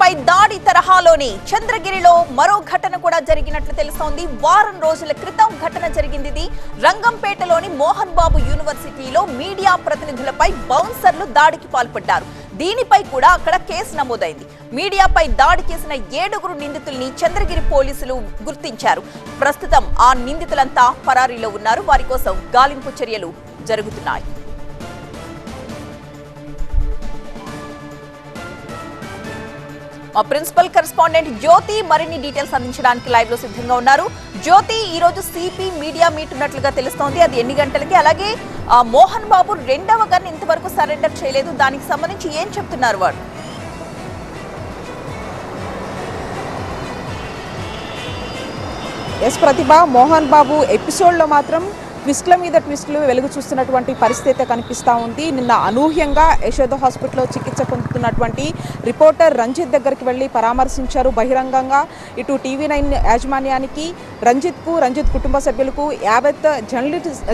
మీడియాపై దాడి తరహాలోని చంద్రగిరిలో మరో ఘటన కూడా జరిగినట్లు తెలుస్తోంది. వారం రోజుల క్రితం ఘటన జరిగింది. ఇది రంగంపేటలోని మోహన్ బాబు యూనివర్సిటీలో మీడియా ప్రతినిధులపై బౌన్సర్లు దాడికి పాల్పడ్డారు. దీనిపై కూడా అక్కడ కేసు నమోదైంది. మీడియాపై దాడి చేసిన 7 నిందితుల్ని చంద్రగిరి పోలీసులు గుర్తించారు. ప్రస్తుతం ఆ నిందితులంతా పరారీలో ఉన్నారు. వారి కోసం గాలింపు చర్యలు జరుగుతున్నాయి. మా ప్రిన్సిపల్ కరెస్పాండెంట్ జ్యోతి మరిన్ని డీటెయిల్స్ అందించడానికి లైవ్ లో సిద్ధంగా ఉన్నారు. జ్యోతి, ఈ రోజు సిపి మీడియా మీట్ ఉన్నట్లుగా తెలుస్తోంది. అది ఎన్ని గంటలకి? అలాగే మోహన్ బాబు రెండవ గన్ ఇంతవరకు సరెండర్ చేయలేదు. దానికి సంబంధించి ఏం చెప్తున్నారు వారు? ఎస్ ప్రతిభ, మోహన్ బాబు ఎపిసోడ్లో మాత్రం ట్విస్ట్ల మీద ట్విస్టులు వెలుగు చూస్తున్నటువంటి పరిస్థితి కనిపిస్తూ ఉంది. నిన్న అనూహ్యంగా యశోద హాస్పిటల్లో చికిత్స పొందుతున్నటువంటి రిపోర్టర్ రంజిత్ దగ్గరికి వెళ్ళి పరామర్శించారు బహిరంగంగా. ఇటు TV9 యాజమాన్యానికి, రంజిత్ కుటుంబ సభ్యులకు, యావత్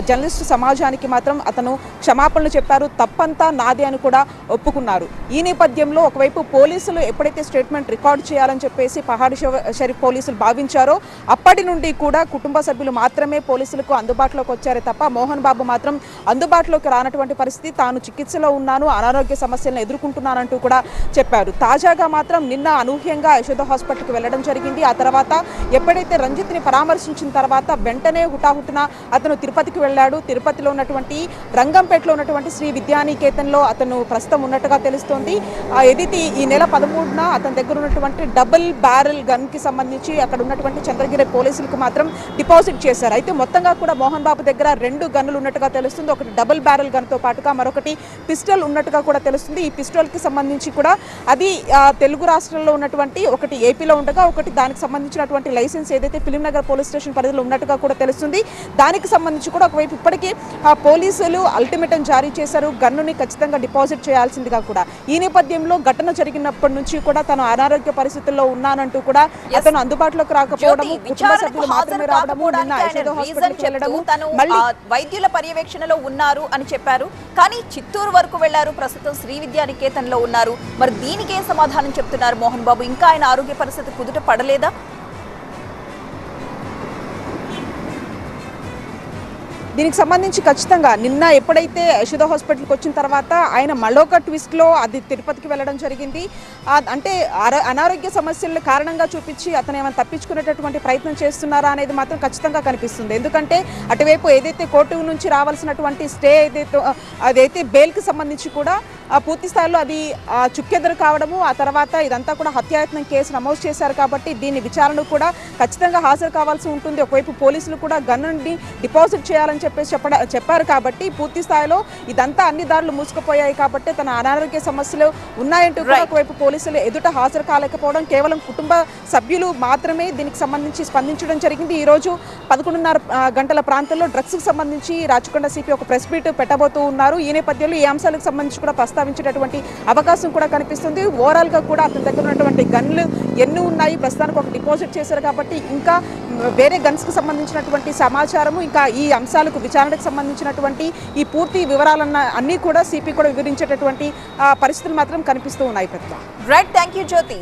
జర్నలిస్ట్ సమాజానికి మాత్రం అతను క్షమాపణలు చెప్పారు. తప్పంతా నాదే అని కూడా ఒప్పుకున్నారు. ఈ నేపథ్యంలో ఒకవైపు పోలీసులు ఎప్పుడైతే స్టేట్మెంట్ రికార్డు చేయాలని చెప్పేసి పహాడి షరీఫ్ పోలీసులు భావించారో అప్పటి నుండి కూడా కుటుంబ సభ్యులు మాత్రమే పోలీసులకు అందుబాటులోకి వచ్చారే తప్ప మోహన్ బాబు మాత్రం అందుబాటులోకి రానటువంటి పరిస్థితి. తాను చికిత్సలో ఉన్నాను, అనారోగ్య సమస్యలను ఎదుర్కొంటున్నానంటూ కూడా చెప్పారు. తాజాగా మాత్రం నిన్న అనూహ్యంగా యశోద హాస్పిటల్కి వెళ్ళడం జరిగింది. ఆ తర్వాత ఎప్పుడైతే రంజిత్ని పరామర్శించిన తర్వాత వెంటనే హుటాహుటిన అతను తిరుపతికి వెళ్ళాడు. తిరుపతిలో ఉన్నటువంటి రంగంపేటలో ఉన్నటువంటి శ్రీ విద్యానికేతన్లో అతను ప్రస్తుతం ఉన్నట్టుగా తెలుస్తోంది. ఏదైతే ఈ నెల 13న అతని దగ్గర ఉన్నటువంటి డబుల్ బ్యారెల్ గన్కి సంబంధించి అక్కడ ఉన్నటువంటి చంద్రగిరి పోలీసులకు మాత్రం డిపాజిట్ చేశారు. అయితే మొత్తంగా కూడా మోహన్ బాబు దగ్గర 2 గన్నులు ఉన్నట్టుగా తెలుస్తుంది. ఒకటి డబుల్ బ్యారెల్ గన్తో పాటుగా మరొకటి పిస్టల్ ఉన్నట్టుగా కూడా తెలుస్తుంది. ఈ పిస్టల్కి సంబంధించి కూడా అది తెలుగు రాష్ట్రాల్లో ఉన్నటువంటి ఒకటి ఏపీలో ఉండగా ఒకటి దానికి సంబంధించినటువంటి లైసెన్స్ ఏదైతే ఫిలిం నగర్ పోలీస్ స్టేషన్ పరిధిలో ఉన్నట్టుగా కూడా తెలుస్తుంది. దానికి సంబంధించి కూడా ఒకవైపు ఇప్పటికీ పోలీసులు అల్టిమేటం జారీ చేశారు, గన్నుని ఖచ్చితంగా డిపాజిట్ చేయాల్సిందిగా కూడా. ఈ నేపథ్యంలో ఘటన జరిగినప్పటి నుంచి కూడా తను అనారోగ్య పరిస్థితుల్లో ఉన్నానంటూ కూడా అతను అందుబాటులోకి రాకపోవడం, కుటుంబ సభ్యులు మాత్రమే రావడము, నిన్న యశోద హాస్పిటల్కి వెళ్ళడము, వైద్యుల పర్యవేక్షణలో ఉన్నారు అని చెప్పారు. కానీ చిత్తూరు వరకు వెళ్లారు, ప్రస్తుతం శ్రీ విద్యానికేతన్లో ఉన్నారు. మరి దీనికే సమాధానం చెప్తున్నారు మోహన్ బాబు? ఇంకా ఆయన ఆరోగ్య పరిస్థితి కుదుట పడలేదా? దీనికి సంబంధించి ఖచ్చితంగా నిన్న ఎప్పుడైతే యశోద హాస్పిటల్కి వచ్చిన తర్వాత ఆయన మళ్ళొక ట్విస్ట్లో అది తిరుపతికి వెళ్ళడం జరిగింది. అంటే అనారోగ్య సమస్యల కారణంగా చూపించి అతను ఏమైనా తప్పించుకునేటటువంటి ప్రయత్నం చేస్తున్నారా అనేది మాత్రం ఖచ్చితంగా కనిపిస్తుంది. ఎందుకంటే అటువైపు ఏదైతే కోర్టు నుంచి రావాల్సినటువంటి స్టే అదైతే బెయిల్కి సంబంధించి కూడా పూర్తి స్థాయిలో అది చుక్కెదురు కావడము, ఆ తర్వాత ఇదంతా కూడా హత్యాయత్నం కేసు నమోదు చేశారు. కాబట్టి దీని విచారణ కూడా ఖచ్చితంగా హాజరు కావాల్సి ఉంటుంది. ఒకవైపు పోలీసులు కూడా గన్నుని డిపాజిట్ చేయాలని చెప్పారు. కాబట్టి పూర్తి స్థాయిలో ఇదంతా అన్ని దారులు మూసుకుపోయాయి. కాబట్టి తన అనారోగ్య సమస్యలు ఉన్నాయంటూ కూడా ఒకవైపు పోలీసులు ఎదుట హాజరు కాలేకపోవడం, కేవలం కుటుంబ సభ్యులు మాత్రమే దీనికి సంబంధించి స్పందించడం జరిగింది. ఈరోజు 11:30 గంటల ప్రాంతంలో డ్రగ్స్కి సంబంధించి రాచకొండ సిపి ఒక ప్రెస్ మీట్ పెట్టబోతూ ఉన్నారు. ఈ నేపథ్యంలో ఈ అంశాలకు సంబంధించి కూడా ప్రస్తావించేటటువంటి అవకాశం కూడా కనిపిస్తుంది. ఓవరాల్గా కూడా అతని దగ్గర ఉన్నటువంటి గన్లు ఎన్ని ఉన్నాయి, ప్రస్తుతానికి ఒక డిపాజిట్ చేశారు. కాబట్టి ఇంకా వేరే గన్స్కి సంబంధించినటువంటి సమాచారము, ఇంకా ఈ అంశాలకు విచారణకు సంబంధించినటువంటి ఈ పూర్తి వివరాలన్న అన్నీ కూడా సిపి కూడా వివరించేటటువంటి పరిస్థితులు మాత్రం కనిపిస్తూ ఉన్నాయి. Right, thank you Jyothi.